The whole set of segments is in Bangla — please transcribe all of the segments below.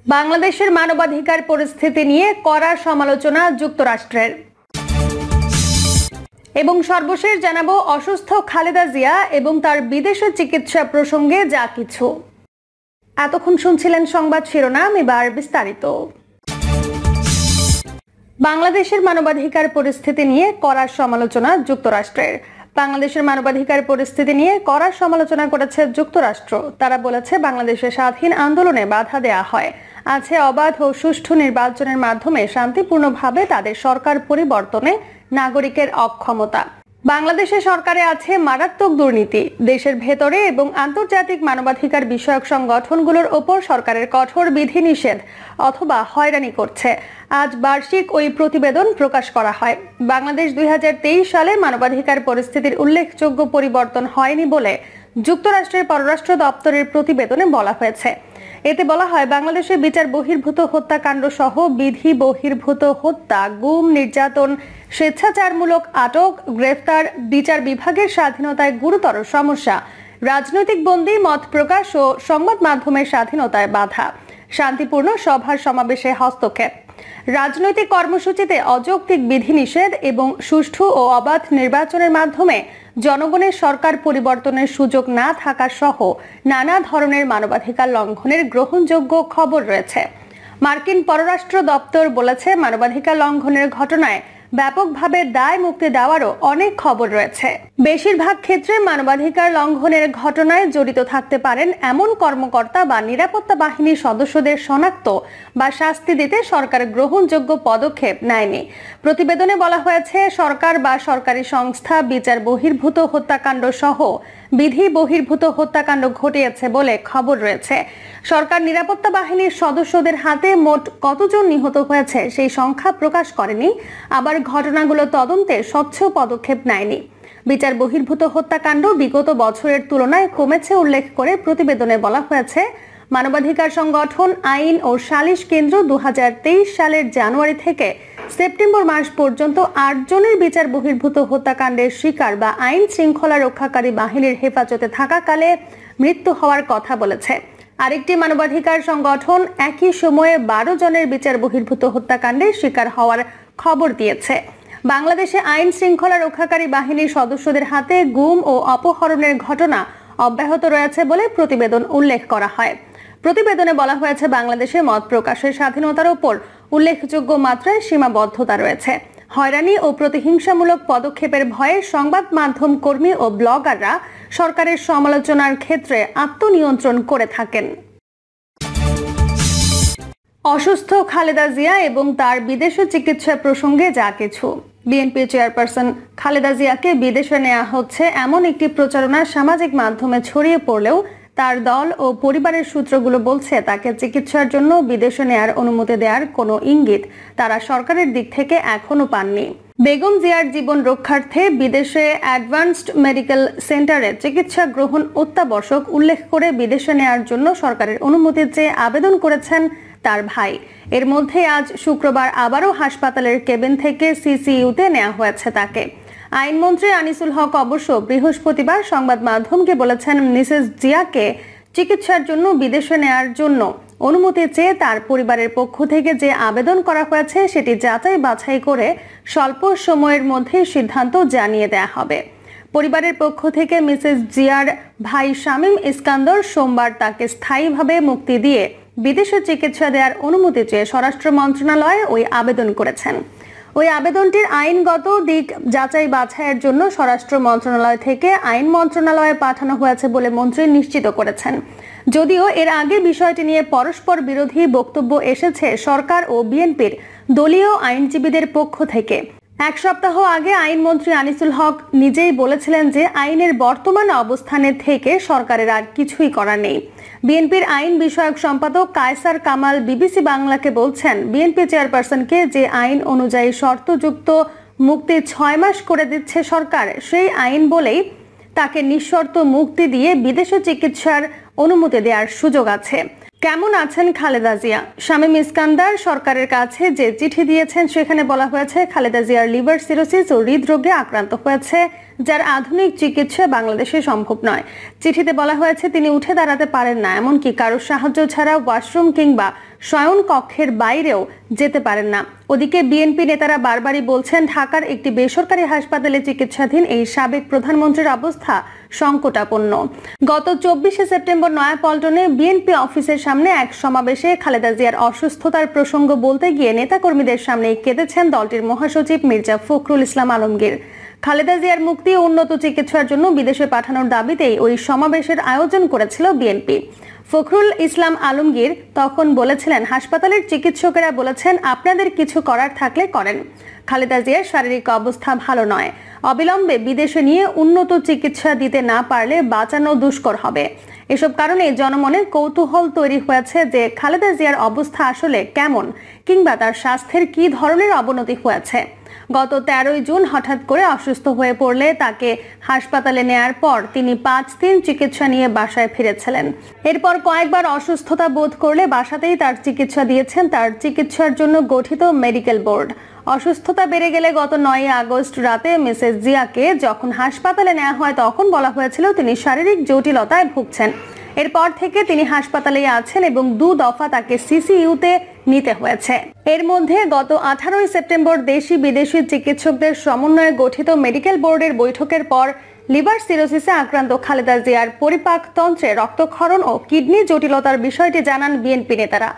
বাংলাদেশের মানবাধিকার পরিস্থিতি নিয়ে কড়া সমালোচনা যুক্তরাষ্ট্রের। এবং সর্বশেষ জানাবো অসুস্থ খালেদা জিয়া এবং তার বিদেশে চিকিৎসা প্রসঙ্গে যা কিছু। এতক্ষণ শুনছিলেন সংবাদ শিরোনাম, এবার বিস্তারিত। বাংলাদেশের মানবাধিকার পরিস্থিতি নিয়ে কড়া সমালোচনা যুক্তরাষ্ট্রের। বাংলাদেশের মানবাধিকার পরিস্থিতি নিয়ে কড়া সমালোচনা করেছে যুক্তরাষ্ট্র। তারা বলেছে, বাংলাদেশের স্বাধীন আন্দোলনে বাধা দেয়া হয়, আছে অবাধ ও সুষ্ঠু নির্বাচনের মাধ্যমে শান্তিপূর্ণভাবে তাদের সরকার পরিবর্তনে নাগরিকের অক্ষমতা। বাংলাদেশের সরকারে আছে মারাত্মক দুর্নীতি। দেশের ভেতরে এবং আন্তর্জাতিক মানবাধিকার বিষয়ক সংগঠনগুলোর ওপর সরকারের কঠোর বিধিনিষেধ অথবা হয়রানি করছে। আজ বার্ষিক ওই প্রতিবেদন প্রকাশ করা হয়। বাংলাদেশ 2023 সালে মানবাধিকার পরিস্থিতির উল্লেখযোগ্য পরিবর্তন হয়নি বলে যুক্তরাষ্ট্রের পররাষ্ট্র দপ্তরের প্রতিবেদনে বলা হয়েছে। এতে বলা হয়, বাংলাদেশে বিচার বহির্ভূত হত্যাকাণ্ড সহ বিধি বহির্ভূত হত্যা, গুম, নির্যাতন, স্বেচ্ছাচারমূলক আটক, গ্রেফতার, বিচার বিভাগের স্বাধীনতায় গুরুতর সমস্যা, রাজনৈতিক বন্দী, মত প্রকাশ ও সংবাদ মাধ্যমের স্বাধীনতায় বাধা, শান্তিপূর্ণ সভা সমাবেশে হস্তক্ষেপ, রাজনৈতিক কর্মসূচিতে অযৌক্তিক বিধিনিষেধ এবং সুষ্ঠু ও অবাধ নির্বাচনের মাধ্যমে জনগণের সরকার পরিবর্তনের সুযোগ না থাকা সহ নানা ধরনের মানবাধিকার লঙ্ঘনের গ্রহণযোগ্য খবর রয়েছে। মার্কিন পররাষ্ট্র দপ্তর বলেছে, মানবাধিকার লঙ্ঘনের ঘটনায় ব্যাপকভাবে দায় মুক্তি দেওয়ারও অনেক খবর রয়েছে। বেশিরভাগ ক্ষেত্রে মানবাধিকার লঙ্ঘনের ঘটনায় জড়িত থাকতে পারেন এমন কর্মকর্তা বা নিরাপত্তা বাহিনীর সদস্যদের শনাক্ত বা শাস্তি দিতে সরকার গ্রহণযোগ্য পদক্ষেপ নেয়নি। প্রতিবেদনে বলা হয়েছে, সরকার বা সরকারি সংস্থা বিচার বহির্ভূত হত্যাকাণ্ড সহ বিধি বহির্ভূত হত্যাকাণ্ড ঘটিয়েছে বলে খবর রয়েছে। সরকার নিরাপত্তা বাহিনীর সদস্যদের হাতে মোট কতজন নিহত হয়েছে সেই সংখ্যা প্রকাশ করেনি, আবার ঘটনাগুলো তদন্তে স্বচ্ছ পদক্ষেপ নেয়নি। বিচার বহির্ভূত হত্যাকাণ্ড বিগত বছরের তুলনায় কমেছে উল্লেখ করে প্রতিবেদনে বলা হয়েছে, মানবাধিকার সংগঠন আইন ও সালিশ কেন্দ্র 2023 সালের জানুয়ারি থেকে সেপ্টেম্বর মাস পর্যন্ত 8 জনের বিচার বহির্ভূত হত্যাকাণ্ডের শিকার বা আইন শৃঙ্খলা রক্ষাকারী বাহিনীর হেফাজতে থাকাকালে মৃত্যু হওয়ার কথা বলেছে। আরেকটি মানবাধিকার সংগঠন একই সময়ে 12 জনের বিচার বহির্ভূত হত্যাকাণ্ডের শিকার হওয়ার খবর দিয়েছে। বাংলাদেশে আইন শৃঙ্খলা রক্ষাকারী বাহিনীর সদস্যদের হাতে গুম ও অপহরণের ঘটনা অব্যাহত রয়েছে বলে প্রতিবেদন উল্লেখ করা হয়। প্রতিবেদনে বলা হয়েছে, বাংলাদেশে মত প্রকাশের স্বাধীনতার উপর উল্লেখযোগ্য মাত্রায় সীমাবদ্ধতা রয়েছে। হয়রানি ও প্রতিহিংসামূলক পদক্ষেপের ভয়ে সংবাদ মাধ্যম কর্মী ও ব্লগাররা সরকারের সমালোচনার ক্ষেত্রে আত্মনিয়ন্ত্রণ করে থাকেন। অসুস্থ খালেদা জিয়া এবং তার বিদেশে চিকিৎসা প্রসঙ্গে যা কিছু। বিএনপি চেয়ারপারসন খালেদা জিয়াকে বিদেশে নেওয়া হচ্ছে এমন একটি প্রচারণা সামাজিক মাধ্যমে ছড়িয়ে পড়লেও তার দল ও পরিবারের সূত্রগুলো বলছে, তাকে চিকিৎসার জন্য বিদেশে নেয়ার অনুমতি দেওয়ার কোনো ইঙ্গিত তারা সরকারের দিক থেকে এখনো পাননি। বেগম জিয়ার জীবন রক্ষার্থে বিদেশে অ্যাডভান্সড মেডিকেল সেন্টারে চিকিৎসা গ্রহণ অত্যাবশ্যক উল্লেখ করে বিদেশে নেয়ার জন্য সরকারের অনুমতি চেয়ে আবেদন করেছেন তার ভাই। এর মধ্যে আজ শুক্রবার আবারও হাসপাতালের কেবিন থেকে সিসিইউতে নেওয়া হয়েছে তাকে। আইনমন্ত্রী আনিসুল হক অবশ্য বৃহস্পতিবার সংবাদ মাধ্যমকে বলেছেন, মিসেস জিয়াকে চিকিৎসার জন্য বিদেশে নেয়ার জন্য অনুমতি চেয়ে তার পরিবারের পক্ষ থেকে যে আবেদন করা হয়েছে সেটি যাচাই বাছাই করে স্বল্প সময়ের মধ্যে সিদ্ধান্ত জানিয়ে দেয়া হবে। পরিবারের পক্ষ থেকে মিসেস জিয়ার ভাই শামীম ইস্কান্দর সোমবার তাকে স্থায়ীভাবে মুক্তি দিয়ে বিদেশে চিকিৎসা দেওয়ার অনুমতি চেয়ে স্বরাষ্ট্র মন্ত্রণালয়ে ওই আবেদন করেছেন। ওই আবেদনটির আইনগত দিক যাচাই বাছাইয়ের জন্য স্বরাষ্ট্র মন্ত্রণালয় থেকে আইন মন্ত্রণালয়ে পাঠানো হয়েছে বলে মন্ত্রী নিশ্চিত করেছেন। যদিও এর আগে বিষয়টি নিয়ে পরস্পর বিরোধী বক্তব্য এসেছে সরকার ও বিএনপির দলীয় আইনজীবীদের পক্ষ থেকে। এক সপ্তাহ আগে আইনমন্ত্রী আনিসুল হক নিজেই বলেছিলেন যে আইনের বর্তমান অবস্থানে থেকে সরকারের আর কিছুই করার নেই। বিএনপির আইন বিষয়ক সম্পাদক কায়সার কামাল বিবিসি বাংলাকে বলছেন, বিএনপি চেয়ারপারসনকে যে আইন অনুযায়ী শর্তযুক্ত মুক্তি 6 মাস করে দিচ্ছে সরকার, সেই আইন বলেই তাকে নিঃশর্ত মুক্তি দিয়ে বিদেশে চিকিৎসার অনুমতি দেওয়ার সুযোগ আছে। কেমন আছেন খালেদা জিয়া? শামীম ইস্কান্দার সরকারের কাছে যে চিঠি দিয়েছেন সেখানে বলা হয়েছে, খালেদা জিয়ার লিভার সিরোসিস ও হৃদরোগে আক্রান্ত হয়েছে, যার আধুনিক চিকিৎসা বাংলাদেশে সম্ভব নয়। চিঠিতে বলা হয়েছে, তিনি উঠে দাঁড়াতে পারেন না, এমনকি কারোর সাহায্য ছাড়া ওয়াশরুম কিংবা শয়ন কক্ষের বাইরেও যেতে পারেন না। ওদিকে বিএনপি নেতারা বারবারই বলছেন, ঢাকার একটি বেসরকারি হাসপাতালে চিকিৎসাধীন এই সাবেক প্রধানমন্ত্রীর অবস্থা সংকটাপন্ন। গত 24শে সেপ্টেম্বর নয়াপল্টনে বিএনপি অফিসের সামনে এক সমাবেশে খালেদা জিয়ার অসুস্থতার প্রসঙ্গ বলতে গিয়ে নেতাকর্মীদের সামনে কেঁদেছেন দলটির মহাসচিব মির্জা ফখরুল ইসলাম আলমগীর। খালেদা জিয়ার মুক্তি ও উন্নত চিকিৎসার জন্য বিদেশে পাঠানোর দাবিতেই ওই সমাবেশের আয়োজন করেছিল বিএনপি। ফখরুল ইসলাম আলমগীর তখন বলেছিলেন, হাসপাতালের চিকিৎসকেরা বলেছেন আপনাদের কিছু করার থাকলে করেন। খালেদা জিয়ার শারীরিক অবস্থা ভালো নয়, অবিলম্বে বিদেশে নিয়ে উন্নত চিকিৎসা দিতে না পারলে বাঁচানো দুষ্কর হবে। এসব কারণে জনমনে কৌতূহল তৈরি হয়েছে যে খালেদা জিয়ার অবস্থা আসলে কেমন, কিংবা তার স্বাস্থ্যের কি ধরনের অবনতি হয়েছে। গত 13ই জুন হঠাৎ করে অসুস্থ হয়ে পড়লে তাকে হাসপাতালে নেয়ার পর তিনি 5 দিন চিকিৎসা নিয়ে বাসায় ফিরেছিলেন। এরপর কয়েকবার অসুস্থতা বোধ করলে বাসাতেই তার চিকিৎসা দিয়েছেন তার চিকিৎসার জন্য গঠিত মেডিকেল বোর্ড। অসুস্থতা বেড়ে গেলে গত 9ই আগস্ট রাতে মিসেস জিয়াকে যখন হাসপাতালে নেওয়া হয় তখন বলা হয়েছিল তিনি শারীরিক জটিলতায় ভুগছেন। এরপর থেকে তিনি হাসপাতালেই আছেন এবং 2 দফা তাকে সিসিইউতে নিতে হয়েছে। এর মধ্যে গত 18ই সেপ্টেম্বর দেশি বিদেশি চিকিৎসকদের সমন্বয়ে গঠিত মেডিকেল বোর্ডের বৈঠকের পর লিভার সিরোসিসে আক্রান্ত খালেদা জিয়ার পরিপাকতন্ত্রে রক্তক্ষরণ ও কিডনি জটিলতার বিষয়টি জানান বিএনপি নেতারা।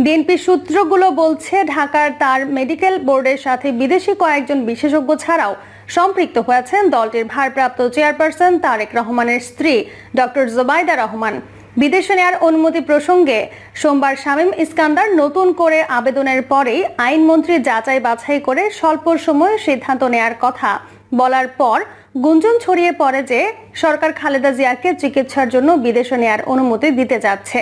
বিএনপি সূত্রগুলো বলছে, ঢাকার তার মেডিকেল বোর্ডের সাথে বিদেশি কয়েকজন বিশেষজ্ঞ ছাড়াও সম্পৃক্ত হয়েছেন দলটির ভারপ্রাপ্ত চেয়ারপারসন তারেক রহমানের স্ত্রী ডক্টর জোবাইদা রহমান। বিদেশে নেওয়ার অনুমতি প্রসঙ্গে সোমবার শামীম ইস্কান্দার নতুন করে আবেদনের পরেই আইনমন্ত্রী যাচাই বাছাই করে স্বল্প সময়ে সিদ্ধান্ত নেয়ার কথা বলার পর গুঞ্জন ছড়িয়ে পড়ে যে সরকার খালেদা জিয়াকে চিকিৎসার জন্য বিদেশে নেয়ার অনুমতি দিতে যাচ্ছে।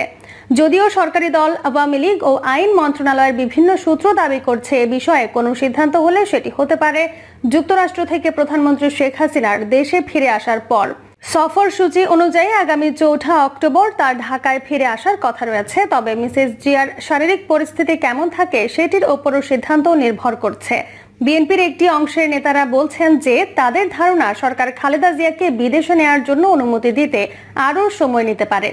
যদিও সরকারি দল আওয়ামী লীগ ও আইন মন্ত্রণালয়ের বিভিন্ন সূত্র দাবি করছে এ বিষয়ে কোনো সিদ্ধান্ত হলে সেটি হতে পারে যুক্তরাষ্ট্র থেকে প্রধানমন্ত্রী শেখ হাসিনার দেশে ফিরে আসার পর। সফরসূচি অনুযায়ী আগামী 4 অক্টোবর তার ঢাকায় ফিরে আসার কথা রয়েছে। তবে মিসেস জিয়ার শারীরিক পরিস্থিতি কেমন থাকে সেটির ওপরও সিদ্ধান্ত নির্ভর করছে। বিএনপির একটি অংশের নেতারা বলছেন যে তাদের ধারণা সরকার খালেদা জিয়াকে বিদেশে নেওয়ার জন্য অনুমতি দিতে আরও সময় নিতে পারে।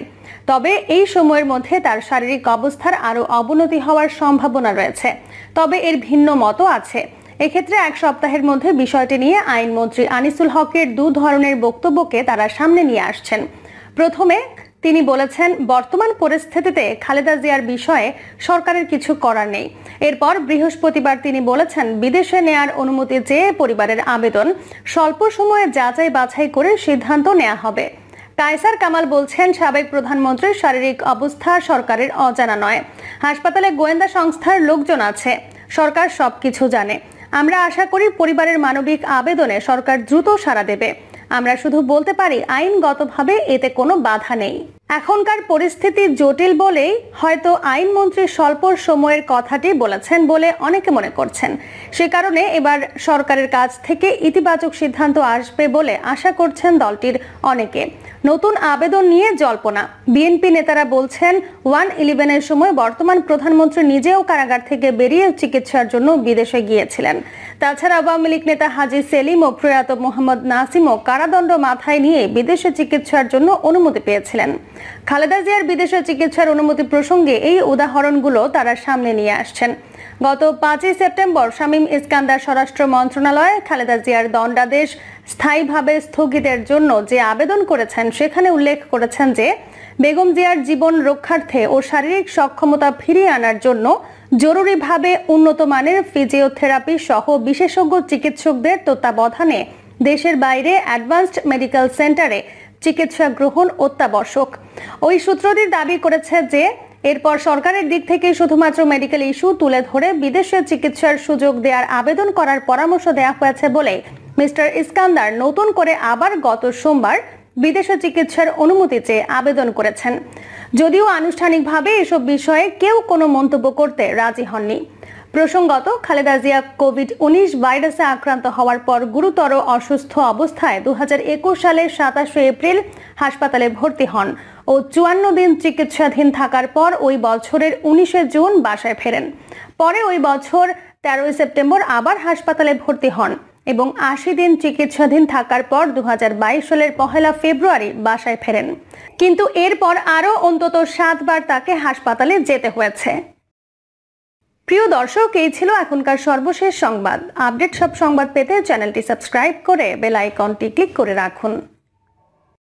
তবে এই সময়ের মধ্যে তার শারীরিক অবস্থার আরও অবনতি হওয়ার সম্ভাবনা রয়েছে। তবে এর ভিন্ন মতও আছে। এক্ষেত্রে 1 সপ্তাহের মধ্যে বিষয়টি নিয়ে আইনমন্ত্রী আনিসুল হকের 2 ধরনের বক্তব্যকে তারা সামনে নিয়ে আসছেন। প্রথমে তিনি বলেছেন, বর্তমান পরিস্থিতিতে খালেদা জিয়ার বিষয়ে সরকারের কিছু করার নেই। এরপর বৃহস্পতিবার তিনি বলেছেন, বিদেশে নেয়ার অনুমতি চেয়ে পরিবারের আবেদন স্বল্প সময়ে যাচাই বাছাই করে সিদ্ধান্ত নেওয়া হবে। কায়সার কামাল বলছেন, সাবেক প্রধানমন্ত্রীর শারীরিক অবস্থা সরকারের অজানা নয়। হাসপাতালে গোয়েন্দা সংস্থার লোকজন আছে, সরকার সবকিছু জানে। আমরা আশা করি পরিবারের মানবিক আবেদনে সরকার দ্রুত সাড়া দেবে। আমরা শুধু বলতে পারি আইনগতভাবে এতে কোনো বাধা নেই। এখনকার পরিস্থিতি জটিল বলেই হয়তো আইনমন্ত্রী স্বল্প সময়ের কথাটি বলেছেন বলে অনেকে মনে করছেন। সে কারণে এবার সরকারের কাছ থেকে ইতিবাচক সিদ্ধান্ত আসবে বলে আশা করছেন দলটির অনেকে। নতুন আবেদন নিয়ে জল্পনা। বিএনপি নেতারা বলছেন, 1-11 এর সময় বর্তমান প্রধানমন্ত্রী নিজেও কারাগার থেকে বেরিয়ে চিকিৎসার জন্য বিদেশে গিয়েছিলেন। তাছাড়া আওয়ামী লীগ নেতা হাজী সেলিম ও প্রয়াত মোহাম্মদ নাসিমও কারাদণ্ড মাথায় নিয়ে বিদেশে চিকিৎসার জন্য অনুমতি পেয়েছিলেন। খালেদা জিয়ার বিদেশে চিকিৎসার অনুমতি প্রসঙ্গে এই উদাহরণগুলো তারা সামনে নিয়ে আসছেন। গত 5ই সেপ্টেম্বর শামীম ইস্কান্দার স্বরাষ্ট্র মন্ত্রণালয়ে খালেদা জিয়ার দণ্ডাদেশ স্থায়ীভাবে স্থগিতের জন্য যে আবেদন করেছেন সেখানে উল্লেখ করেছেন যে বেগম জিয়ার জীবন রক্ষার্থে ও শারীরিক সক্ষমতা ফিরিয়ে আনার জন্য জরুরিভাবে উন্নত মানের ফিজিওথেরাপি সহ বিশেষজ্ঞ চিকিৎসকদের তত্ত্বাবধানে দেশের বাইরে অ্যাডভান্সড মেডিকেল সেন্টারে চিকিৎসা গ্রহণ অত্যাবশ্যক। ওই সূত্রটি দাবি করেছে যে এরপর সরকারের দিক থেকে শুধুমাত্র মেডিকেল ইস্যু তুলে ধরে বিদেশে চিকিৎসার সুযোগ দেওয়ার আবেদন করার পরামর্শ দেওয়া হয়েছে বলে মিস্টার ইস্কান্দার নতুন করে আবার গত সোমবার বিদেশে চিকিৎসার অনুমতি চেয়ে আবেদন করেছেন। যদিও আনুষ্ঠানিকভাবে এসব বিষয়ে কেউ কোনো মন্তব্য করতে রাজি হননি। প্রসঙ্গত, খালেদা জিয়া কোভিড-19 ভাইরাসে আক্রান্ত হওয়ার পর গুরুতর অসুস্থ অবস্থায় 2021 সালের 27 এপ্রিল হাসপাতালে ভর্তি হন ও 54 দিন চিকিৎসাধীন থাকার পর ওই বছরের 19 জুন বাসায় ফেরেন। পরে ওই বছর 13 সেপ্টেম্বর আবার হাসপাতালে ভর্তি হন এবং 80 দিন চিকিৎসাধীন থাকার পর 2022 সালের 1 ফেব্রুয়ারি বাসায় ফেরেন। কিন্তু এরপর আরও অন্তত 7 বার তাকে হাসপাতালে যেতে হয়েছে। প্রিয় দর্শক, এই ছিল এখনকার সর্বশেষ সংবাদ। আপডেট সব সংবাদ পেতে চ্যানেলটি সাবস্ক্রাইব করে বেল আইকনটি ক্লিক করে রাখুন।